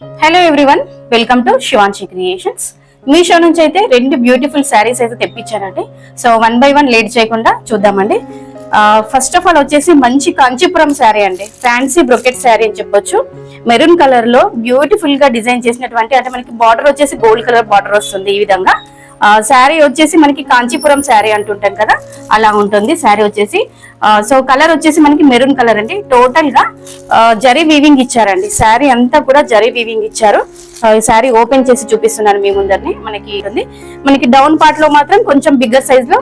Hello everyone, welcome to Shivanshi creations. Meesho నుంచి అయితే రెండు బ్యూటిఫుల్ శారీస్ అయితే తెప్పించానండి. So one by one late చేయకుండా చూద్దామండి. ఫస్ట్ ఆఫ్ ఆల్ వచ్చేసి మంచి కాంచీపురం శారీ అండి, ఫ్యాన్సీ బ్రొకెట్ శారీ అని చెప్పొచ్చు. మెరూన్ కలర్ లో బ్యూటిఫుల్ గా డిజైన్ చేసినటువంటి, అంటే మనకి బార్డర్ వచ్చేసి గోల్డ్ కలర్ బార్డర్ వస్తుంది. ఈ విధంగా శారీ వచ్చేసి మనకి కాంచీపురం శారీ అంటుంటాం కదా, అలా ఉంటుంది శారీ వచ్చేసి. సో కలర్ వచ్చేసి మనకి మెరూన్ కలర్ అండి. టోటల్ గా జరీ వీవింగ్ ఇచ్చారండి, శారీ అంతా కూడా జరీ వీవింగ్ ఇచ్చారు. శారీ ఓపెన్ చేసి చూపిస్తున్నాను మీ ముందరని. మనకి డౌన్ పార్ట్ లో మాత్రం కొంచెం బిగ్గర్ సైజ్ లో,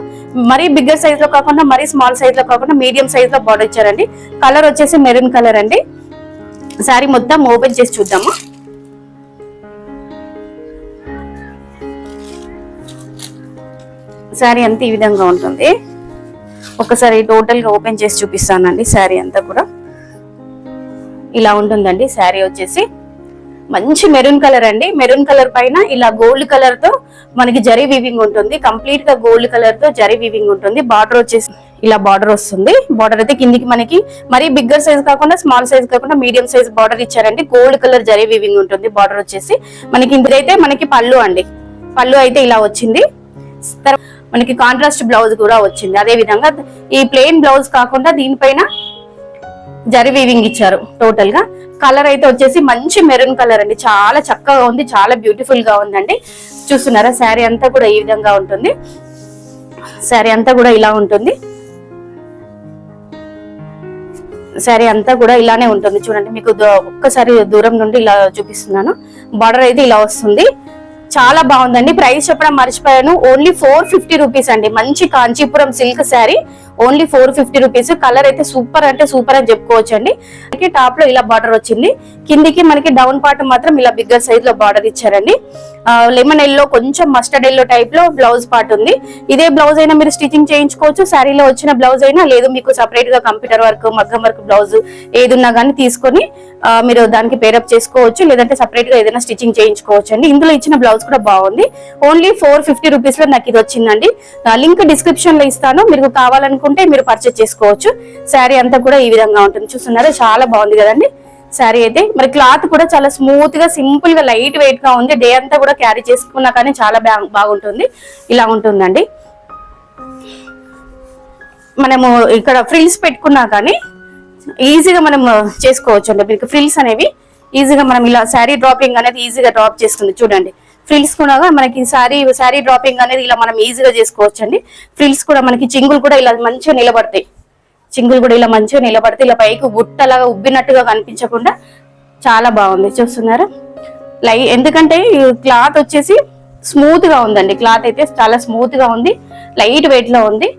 మరీ బిగ్గర్ సైజ్ లో కాకుండా మరీ స్మాల్ సైజ్ లో కాకుండా మీడియం సైజ్ లో బార్డర్ ఇచ్చారండి. కలర్ వచ్చేసి మెరూన్ కలర్ అండి. శారీ మొత్తం ఓపెన్ చేసి చూద్దాము. శారీ అంతా ఈ విధంగా ఉంటుంది. ఒకసారి టోటల్ గా ఓపెన్ చేసి చూపిస్తానండి. శారీ అంతా కూడా ఇలా ఉంటుందండి. శారీ వచ్చేసి మంచి మెరూన్ కలర్ అండి. మెరూన్ కలర్ పైన ఇలా గోల్డ్ కలర్ తో మనకి జరీ వీవింగ్ ఉంటుంది. కంప్లీట్ గా గోల్డ్ కలర్ తో జరీ వీవింగ్ ఉంటుంది. బార్డర్ వచ్చేసి ఇలా బార్డర్ వస్తుంది. బార్డర్ అయితే కిందికి మనకి మరీ బిగ్గర్ సైజ్ కాకుండా స్మాల్ సైజ్ కాకుండా మీడియం సైజ్ బార్డర్ ఇచ్చారండి. గోల్డ్ కలర్ జరీ వీవింగ్ ఉంటుంది. బార్డర్ వచ్చేసి మనకి ఇందుకైతే మనకి పళ్ళు అండి. పళ్ళు అయితే ఇలా వచ్చింది. మనకి కాంట్రాస్ట్ బ్లౌజ్ కూడా వచ్చింది. అదే విధంగా ఈ ప్లెయిన్ బ్లౌజ్ కాకుండా దీనిపైన జరీ వీవింగ్ ఇచ్చారు. టోటల్ గా కలర్ అయితే వచ్చేసి మంచి మెరూన్ కలర్ అండి. చాలా చక్కగా ఉంది, చాలా బ్యూటిఫుల్ గా ఉందండి. చూస్తున్నారా, శారీ అంతా కూడా ఈ విధంగా ఉంటుంది. శారీ అంతా కూడా ఇలా ఉంటుంది. శారీ అంతా కూడా ఇలానే ఉంటుంది. చూడండి, మీకు ఒక్కసారి దూరం నుండి ఇలా చూపిస్తున్నాను. బార్డర్ అయితే ఇలా వస్తుంది. చాలా బాగుందండి. ప్రైస్ చెప్పడం మర్చిపోయాను. ఓన్లీ 450 రూపీస్ అండి. మంచి Kanchipuram silk sari, only 450 rupees. Colour అయితే సూపర్ అంటే సూపర్ అని చెప్పుకోవచ్చు అండి. టాప్ లో ఇలా బార్డర్ వచ్చింది. కిందికి మనకి డౌన్ పార్ట్ మాత్రం ఇలా బిగ్గర్ సైజ్ లో బార్డర్ ఇచ్చారండి. లెమన్ ఎల్లో, కొంచెం మస్టర్డ్ ఎల్లో టైప్ లో బ్లౌజ్ పార్ట్ ఉంది. ఇదే బ్లౌజ్ అయినా మీరు స్టిచింగ్ చేయించుకోవచ్చు. శారీలో వచ్చిన బ్లౌజ్ అయినా, లేదు మీకు సపరేట్ గా కంప్యూటర్ వర్క్, మగ్గం వర్క్ బ్లౌజ్ ఏదున్నా కానీ తీసుకొని మీరు దానికి పేరప్ చేసుకోవచ్చు. లేదంటే సపరేట్ గా ఏదైనా స్టిచింగ్ చేయించుకోవచ్చు అండి. ఇందులో ఇచ్చిన బ్లౌజ్ కూడా బాగుంది. ఓన్లీ 450 రూపీస్ లో నాకు ఇది వచ్చిందండి. లింక్ డిస్క్రిప్షన్ లో ఇస్తాను, మీరు కావాలనుకుంటే మీరు పర్చేస్ చేసుకోవచ్చు. శారీ అంతా కూడా ఈ విధంగా ఉంటుంది. చూస్తున్నారా, చాలా బాగుంది కదండి శారీ అయితే. మరి క్లాత్ కూడా చాలా స్మూత్ గా, సింపుల్ గా, లైట్ వెయిట్ గా ఉంది. డే అంతా కూడా క్యారీ చేసుకున్నా కానీ చాలా బాగుంటుంది. ఇలా ఉంటుందండి. మనము ఇక్కడ ఫ్రిల్స్ పెట్టుకున్నా కానీ ఈజీగా మనం చేసుకోవచ్చు అండి. మీకు ఫ్రిల్స్ అనేవి ఈజీగా మనం ఇలా శారీ డ్రాపింగ్ అనేది ఈజీగా డ్రాప్ చేసుకుంది. చూడండి, ఫ్రిల్స్ కూడా మనకి శారీ డ్రాపింగ్ అనేది ఇలా మనం ఈజీగా చేసుకోవచ్చు అండి. ఫ్రిల్స్ కూడా మనకి చింగులు కూడా ఇలా మంచిగా నిలబడతాయి. చింగులు కూడా ఇలా మంచిగా నిలబడితే ఇలా పైకి గుట్టలాగా ఉబ్బినట్టుగా కనిపించకుండా చాలా బాగుంది. చూస్తున్నారా, ఎందుకంటే క్లాత్ వచ్చేసి స్మూత్ గా ఉందండి. క్లాత్ అయితే చాలా స్మూత్ గా ఉంది, లైట్ వెయిట్ లో ఉంది.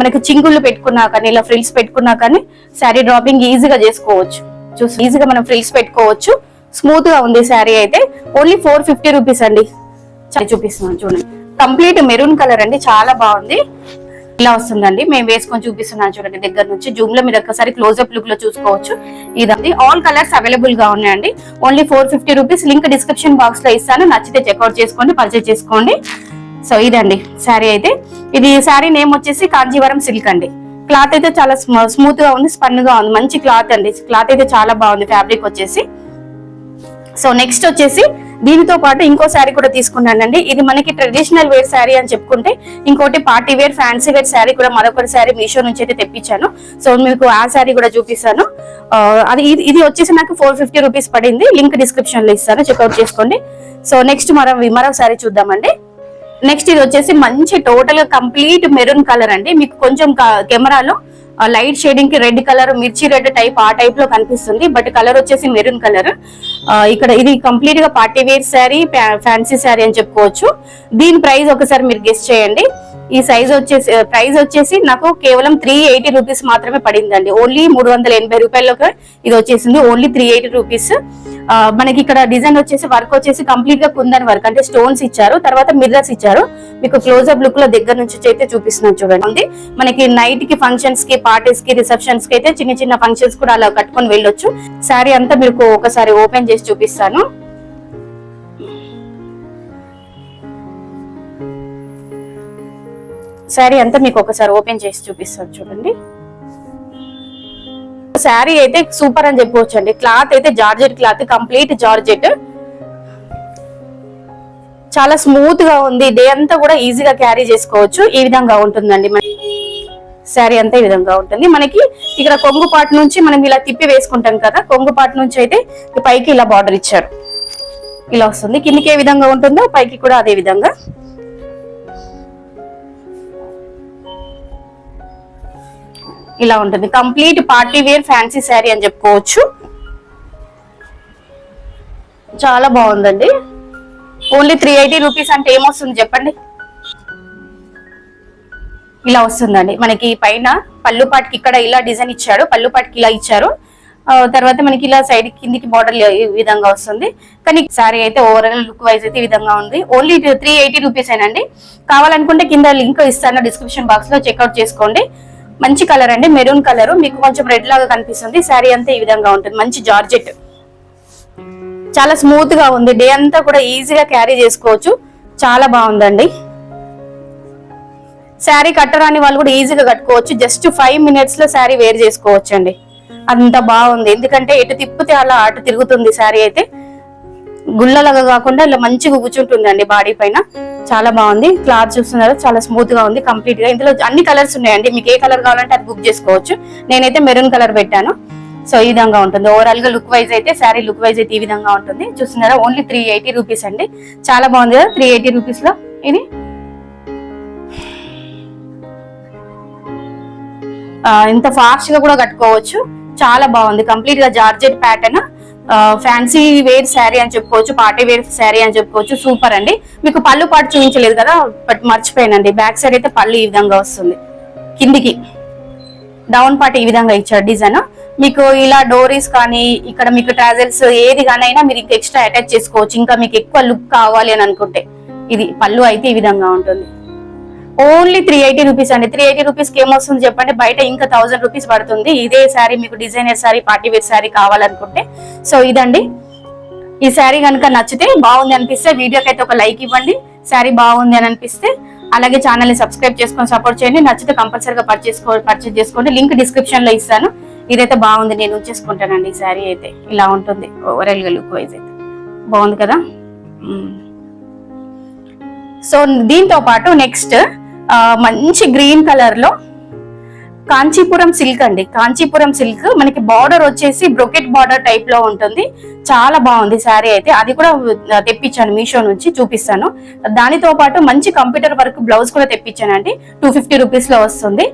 మనకి చింగుళ్ళు పెట్టుకున్నా కానీ, ఇలా ఫ్రిల్స్ పెట్టుకున్నా కానీ శారీ డ్రాపింగ్ ఈజీగా చేసుకోవచ్చు. ఈజీగా మనం ఫ్రిల్స్ పెట్టుకోవచ్చు. స్మూత్ గా ఉంది శారీ అయితే. ఓన్లీ 450 రూపీస్ అండి. చూపిస్తున్నాను చూడండి, కంప్లీట్ మెరూన్ కలర్ అండి. చాలా బాగుంది. ఇలా వస్తుందండి. మేము వేసుకొని చూపిస్తున్నాను చూడండి దగ్గర నుంచి. జూమ్ లో మీరు ఒక్కసారి క్లోజ్అప్ లుక్ లో చూసుకోవచ్చు. ఇదండి, ఆల్ కలర్స్ అవైలబుల్ గా ఉన్నాయండి. Only 450 rupees. Link description box లో ఇస్తాను. నచ్చితే చెక్అౌట్ చేసుకోండి, పర్చేజ్ చేసుకోండి. సో ఇదండి శారీ అయితే. ఇది శారీ నేమ్ వచ్చేసి కాంజీవరం సిల్క్ అండి. క్లాత్ అయితే చాలా స్మూత్ గా ఉంది, స్పన్ గా ఉంది. మంచి క్లాత్ అండి. క్లాత్ అయితే చాలా బాగుంది, ఫ్యాబ్రిక్ వచ్చేసి. సో నెక్స్ట్ వచ్చేసి దీనితో పాటు ఇంకో శారీ కూడా తీసుకున్నానండి. ఇది మనకి ట్రెడిషనల్ వేర్ శారీ అని చెప్పుకుంటే, ఇంకోటి party wear, fancy wear sari కూడా మరొకటి శారీ మీషో నుంచి అయితే తెప్పించాను. సో మీకు ఆ శారీ కూడా చూపిస్తాను. ఇది వచ్చేసి నాకు 450 రూపీస్ పడింది. లింక్ డిస్క్రిప్షన్ లో ఇస్తాను, చెక్అౌట్ చేసుకోండి. సో నెక్స్ట్ మరో శారీ చూద్దామండి. నెక్స్ట్ ఇది వచ్చేసి మంచి టోటల్ గా కంప్లీట్ మెరూన్ కలర్ అండి. మీకు కొంచెం కెమెరాలో లైట్ షేడింగ్ కి రెడ్ కలర్, మిర్చి రెడ్ టైప్, ఆ టైప్ లో కనిపిస్తుంది. బట్ కలర్ వచ్చేసి మెరూన్ కలర్. ఇక్కడ ఇది కంప్లీట్ గా party wear sari, fancy sari అని చెప్పుకోవచ్చు. దీని ప్రైస్ ఒకసారి మీరు గెస్ చేయండి. ఈ ప్రైస్ వచ్చేసి నాకు కేవలం 380 రూపీస్ మాత్రమే పడిందండి. ఓన్లీ 380 రూపాయలకి ఇది వచ్చేసింది. Only 380 rupees. మనకి ఇక్కడ డిజైన్ వచ్చేసి వర్క్ వచ్చేసి కంప్లీట్ గా కుందన్ వర్క్, అంటే స్టోన్స్ ఇచ్చారు, తర్వాత మిర్రర్స్ ఇచ్చారు. మీకు క్లోజ్అప్ లుక్ లో దగ్గర నుంచి అయితే చూపిస్తున్నాను చూడండి. మనకి నైట్ కి ఫంక్షన్స్ కి, పార్టీస్ కి, రిసెప్షన్స్ కి అయితే చిన్న చిన్న ఫంక్షన్స్ కూడా అలా కట్టుకొని వెళ్ళొచ్చు. శారీ అంతా మీకు ఒకసారి ఓపెన్ చేసి చూపిస్తాను. శారీ అంతా మీకు ఒకసారి ఓపెన్ చేసి చూపిస్తాను చూడండి. శారీ అయితే సూపర్ అని చెప్పుకోవచ్చు అండి. క్లాత్ అయితే జార్జెట్ క్లాత్, కంప్లీట్ జార్జెట్, చాలా స్మూత్ గా ఉంది. డే అంతా కూడా ఈజీగా క్యారీ చేసుకోవచ్చు. ఈ విధంగా ఉంటుందండి మన శారీ అంతా ఈ విధంగా ఉంటుంది. మనకి ఇక్కడ కొంగు పాటు నుంచి మనం ఇలా తిప్పి వేసుకుంటాం కదా, కొంగు పాటు నుంచి అయితే పైకి ఇలా బార్డర్ ఇచ్చారు, ఇలా వస్తుంది. కిందికి ఏ విధంగా ఉంటుందో పైకి కూడా అదే విధంగా. ఇలా ఉంటుంది. Complete party wear fancy sari అని చెప్పుకోవచ్చు. చాలా బాగుందండి. ఓన్లీ 380 రూపీస్ అంటే ఏమొస్తుంది చెప్పండి. ఇలా వస్తుందండి. మనకి పైన పళ్ళు పాటికి ఇక్కడ ఇలా డిజైన్ ఇచ్చాడు, పళ్ళు పాటికి ఇలా ఇచ్చారు. తర్వాత మనకి ఇలా సైడ్ కిందికి బార్డర్ ఈ విధంగా వస్తుంది. కానీ శారీ అయితే ఓవరాల్ లుక్ వైజ్ అయితే ఈ విధంగా ఉంది. ఓన్లీ 380 రూపీస్ ఏనండి. కావాలనుకుంటే కింద లింక్ ఇస్తాను డిస్క్రిప్షన్ బాక్స్ లో, చెక్అవుట్ చేసుకోండి. మంచి కలర్ అండి, మెరూన్ కలర్, మీకు కొంచెం రెడ్ లాగా కనిపిస్తుంది. శారీ అంతా ఈ విధంగా ఉంటుంది. మంచి జార్జెట్, చాలా స్మూత్ గా ఉంది. డే అంతా కూడా ఈజీగా క్యారీ చేసుకోవచ్చు. చాలా బాగుందండి. శారీ కట్టరాని వాళ్ళు కూడా ఈజీగా కట్టుకోవచ్చు. జస్ట్ 5 minutes లో శారీ వేర్ చేసుకోవచ్చు అండి. అంత బాగుంది. ఎందుకంటే ఎటు తిప్పితే అలా అటు తిరుగుతుంది. శారీ అయితే గుళ్ళలాగా కాకుండా ఇలా మంచిగా కూర్చుంటుందండి బాడీ పైన. చాలా బాగుంది. క్లాత్ చూస్తున్నారు, చాలా స్మూత్ గా ఉంది కంప్లీట్ గా. ఇందులో అన్ని కలర్స్ ఉన్నాయండి, మీకు ఏ కలర్ కావాలంటే అది బుక్ చేసుకోవచ్చు. నేనైతే మెరూన్ కలర్ పెట్టాను. సో ఈ విధంగా ఉంటుంది. ఓవరాల్ గా లుక్ వైజ్ అయితే శారీ లుక్ వైజ్ అయితే ఈ విధంగా ఉంటుంది. చూస్తున్నారా, ఓన్లీ 380 రూపీస్ అండి. చాలా బాగుంది కదా 380 రూపీస్ లో. ఇది ఇంత ఫాస్ట్ గా కూడా కట్టుకోవచ్చు. చాలా బాగుంది. కంప్లీట్ గా georgette pattern, fancy wear sari అని చెప్పుకోవచ్చు, పార్టీ వేర్ శారీ అని చెప్పుకోవచ్చు. సూపర్ అండి. మీకు పళ్ళు పాటు చూపించలేదు కదా, బట్ మర్చిపోయానండి. బ్యాక్ సైడ్ అయితే పళ్ళు ఈ విధంగా వస్తుంది. కిందికి డౌన్ పార్ట్ ఈ విధంగా ఇచ్చారు డిజైన్. మీకు ఇలా డోరీస్ కానీ ఇక్కడ మీకు ట్రాజెల్స్ ఏది కానైనా మీరు ఇంకా ఎక్స్ట్రా అటాచ్ చేసుకోవచ్చు. ఇంకా మీకు ఎక్కువ లుక్ కావాలి అని అనుకుంటే. ఇది పళ్ళు అయితే ఈ విధంగా ఉంటుంది. ఓన్లీ 380 రూపీస్ అండి. 380 రూపీస్ కి ఏమొస్తుంది చెప్పండి, బయట ఇంకా 1000 రూపీస్ పడుతుంది. ఇదే శారీ మీకు designer sari, party wear sari కావాలనుకుంటే. సో ఇదండి. ఈ శారీ కనుక నచ్చితే, బాగుంది అనిపిస్తే వీడియోకి అయితే ఒక లైక్ ఇవ్వండి. శారీ బాగుంది అని అనిపిస్తే అలాగే ఛానల్ ని సబ్స్క్రైబ్ చేసుకొని సపోర్ట్ చేయండి. నచ్చితే కంపల్సరీగా పర్చేస్ చేసుకోండి. లింక్ డిస్క్రిప్షన్ లో ఇస్తాను. ఇదైతే బాగుంది, నేను ఉంచేసుకుంటానండి. ఈ శారీ అయితే ఇలా ఉంటుంది. ఓవరాల్ గా లుక్ వైజ్ అయితే బాగుంది కదా. సో దీంతో పాటు నెక్స్ట్ మంచి గ్రీన్ కలర్ లో కాంచీపురం సిల్క్ అండి. కాంచీపురం సిల్క్ మనకి బార్డర్ వచ్చేసి బ్రొకెట్ బార్డర్ టైప్ లో ఉంటుంది. చాలా బాగుంది శారీ అయితే. అది కూడా తెప్పించాను మీషో నుంచి, చూపిస్తాను. దానితో పాటు మంచి కంప్యూటర్ వర్క్ బ్లౌజ్ కూడా తెప్పించానండి. 250 రూపీస్ లో వస్తుంది.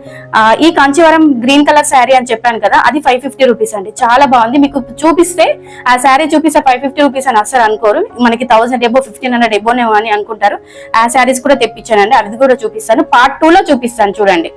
ఈ కాంచీపురం గ్రీన్ కలర్ శారీ అని చెప్పాను కదా, అది 550 రూపీస్ అండి. చాలా బాగుంది. మీకు చూపిస్తే ఆ శారీ చూపిస్తే 550 రూపీస్ అని అస్సలు అనుకోరు. మనకి 1000 ఎబో 1500 ఎబోనేమో అని అనుకుంటారు. ఆ శారీస్ కూడా తెప్పించానండి, అది కూడా చూపిస్తాను. పార్ట్ 2 లో చూపిస్తాను చూడండి.